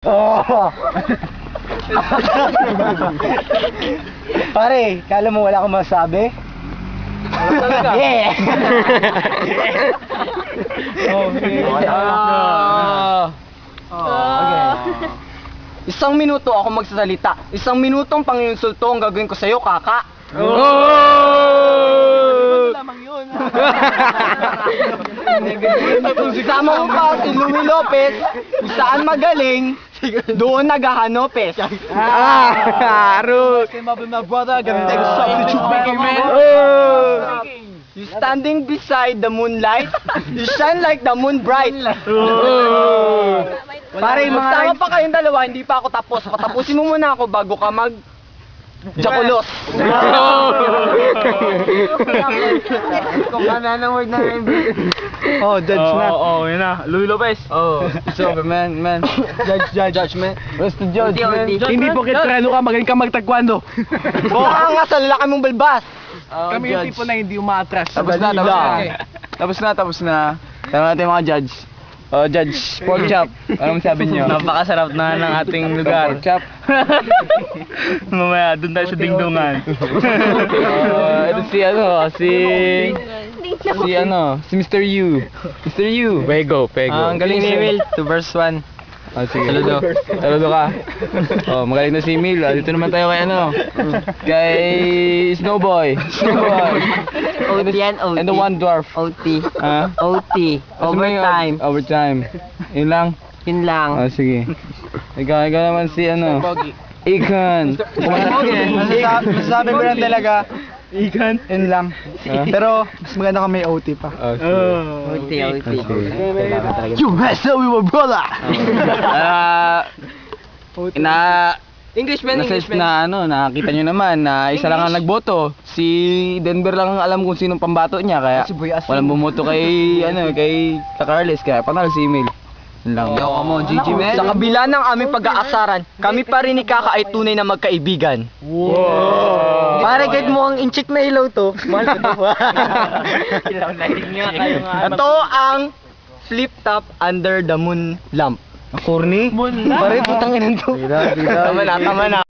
Oh. Pare, kala mo wala akong masabi? Wala talaga. Yeah. Okay. Okay. Isang minuto ako magsasalita. Isang minutong panginsulto ang gagawin ko sa'yo, kaka. Lamang yun. Isama mo pa si Louie Lopez, kung saan magaling, doon naghahanopes. Arus. Okay, my brother, gonna take a substitute speaking, man. You standing beside the moonlight, you shine like the moon bright. Pare, magsama pa kayong dalawa, hindi pa ako tapos. Patapusin mo muna ako bago ka mag... Jakulos. Kung nananawag na Oh, judge na. Oo, yun na. Louie Lopez. Oh, it's over, man. Judge, man. Where's the judge, man? Hindi po kitrano ka, magaling ka magtaekwondo. Baka nga sa lalaki mong balbas. Kami yung tipo na hindi umaatras. Tapos na. Tapos na. Tama natin mga judge. Oh, Judge, pork chop. Ano masabi niyo? Napakasarap na ng ating lugar. Pork chop. Mamaya, doon tayo sa dingdungan. Ito si Mr. Yu. Mr. Yu. Pego. Ang galing si Emil, 2 verse 1. Oh, sige. Saludo ka. Oh, magaling na si Emil. Dito naman tayo kay Snowboy. OT yan, OT. And the one dwarf. OT. Ha? OT. Overtime. Overtime. Yun lang. Yun lang. Oh, sige. Ikaw naman si Ikan. Masasabi ko lang talaga, Ikan. yun lang. Pero, mas maganda kung may OT pa. Oh, sige. OT, OT. You wrestle with my brother! English na nakita nyo naman na isa lang ang nagboto. Si Denver lang ang alam kung sinong pambato niya, kaya walang bumoto kay Carles, kaya panalo si Emil. Yun lang. GG, man. Sa kabila ng aming pag-aasaran, kami pa rin ni Kaka ay tunay na magkaibigan. Wow! Pare, kahit mo ang inchik na ilaw to, mahal ko to. Ito ang flip top under the moon lamp. Corny? Pare, putang ina to. Tama na.